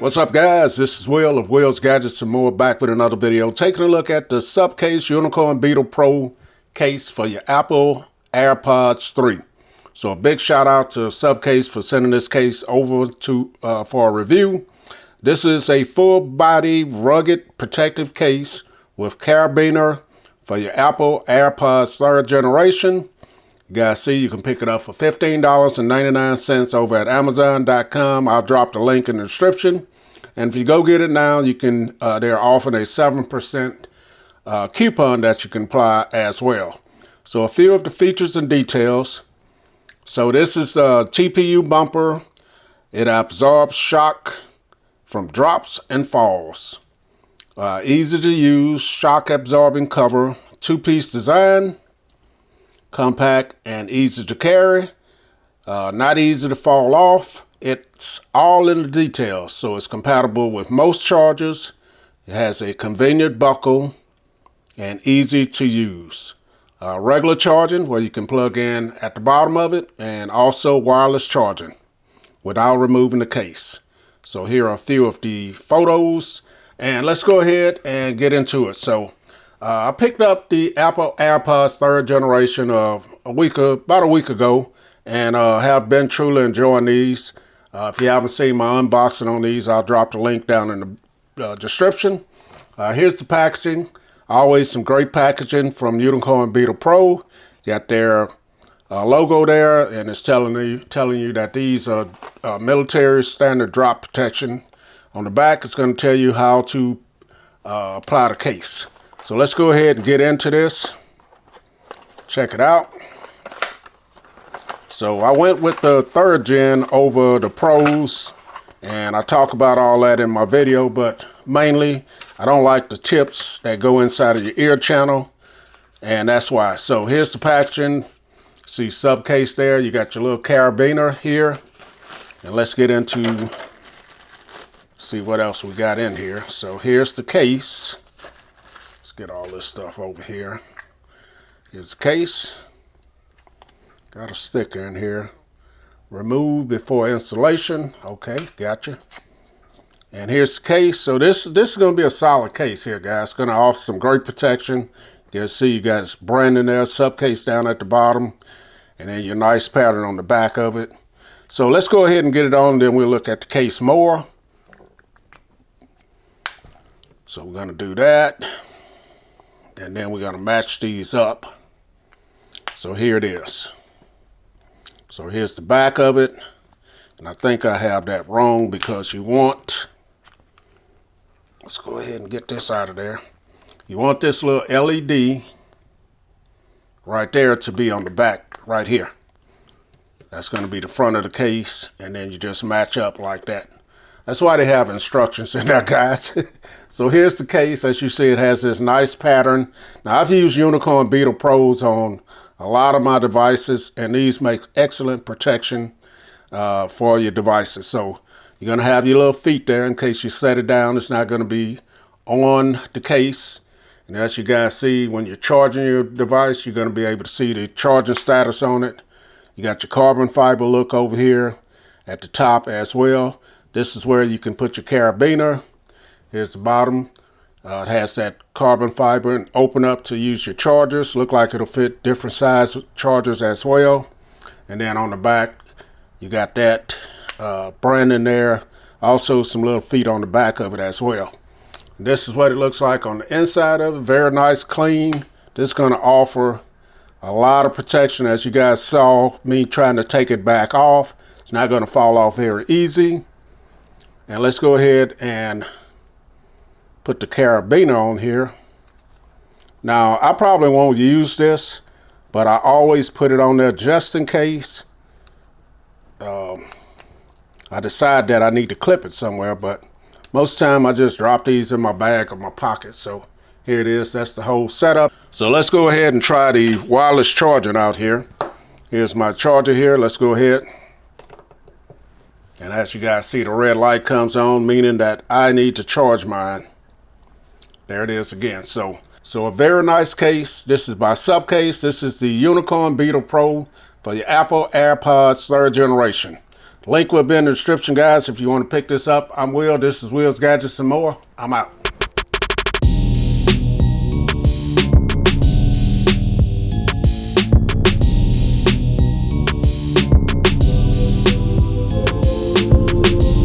What's up, guys? This is Will of Will's Gadgets and More, back with another video, taking a look at the Supcase Unicorn Beetle Pro case for your Apple AirPods 3. So a big shout out to Supcase for sending this case over to for a review. This is a full body rugged protective case with carabiner for your Apple AirPods 3rd generation. You guys see, you can pick it up for $15.99 over at Amazon.com. I'll drop the link in the description. And if you go get it now, you can. They're offering a 7% coupon that you can apply as well. So a few of the features and details. So this is a TPU bumper. It absorbs shock from drops and falls. Easy to use, shock absorbing cover, two-piece design, compact and easy to carry, not easy to fall off. It's all in the details, so it's compatible with most chargers. It has a convenient buckle and easy to use. Regular charging, where you can plug in at the bottom of it, and also wireless charging without removing the case. So here are a few of the photos, and let's go ahead and get into it. So I picked up the Apple AirPods 3rd generation about a week ago, and have been truly enjoying these. If you haven't seen my unboxing on these, I'll drop the link down in the description. Here's the packaging. Always some great packaging from Unicorn Beetle Pro. Got their logo there, and it's telling you that these are military standard drop protection. On the back, it's going to tell you how to apply the case. So let's go ahead and get into this. Check it out. So I went with the 3rd gen over the Pros, and I talk about all that in my video, but mainly I don't like the tips that go inside of your ear channel, and that's why. So here's the packaging. See Supcase there. You got your little carabiner here, and let's get into see what else we got in here. So here's the case. Let's get all this stuff over here. Here's the case. Got a sticker in here. Remove before installation. Okay, gotcha. And here's the case. So this is going to be a solid case here, guys. It's going to offer some great protection. You can see you got branding there, Supcase down at the bottom, and then your nice pattern on the back of it. So let's go ahead and get it on, then we'll look at the case more. So we're going to do that, and then we're going to match these up. So here it is. So here's the back of it, and I think I have that wrong because you want, let's go ahead and get this out of there. You want this little LED right there to be on the back right here. That's going to be the front of the case, and then you just match up like that. That's why they have instructions in there, guys. So here's the case. As you see, it has this nice pattern. Now, I've used Unicorn Beetle Pros on a lot of my devices, and these make excellent protection for your devices. So you're going to have your little feet there in case you set it down. It's not going to be on the case. And as you guys see, when you're charging your device, you're going to be able to see the charging status on it. You got your carbon fiber look over here at the top as well. This is where you can put your carabiner. Here's the bottom. It has that carbon fiber and open up to use your chargers. Look like it'll fit different size chargers as well. And then on the back, you got that branding there. Also some little feet on the back of it as well. This is what it looks like on the inside of it. Very nice, clean. This is going to offer a lot of protection. As you guys saw me trying to take it back off, it's not going to fall off very easy. And let's go ahead and put the carabiner on here. Now, I probably won't use this, but I always put it on there just in case. I decide that I need to clip it somewhere, but most of the time I just drop these in my bag or my pocket. So here it is. That's the whole setup. So let's go ahead and try the wireless charging out here. Here's my charger here. Let's go ahead. And as you guys see, the red light comes on, meaning that I need to charge mine. There it is again. So a very nice case. This is by Supcase. This is the Unicorn Beetle Pro for the Apple AirPods 3rd generation. Link will be in the description, guys, if you want to pick this up. I'm Will. This is Will's Gadgets and More. I'm out.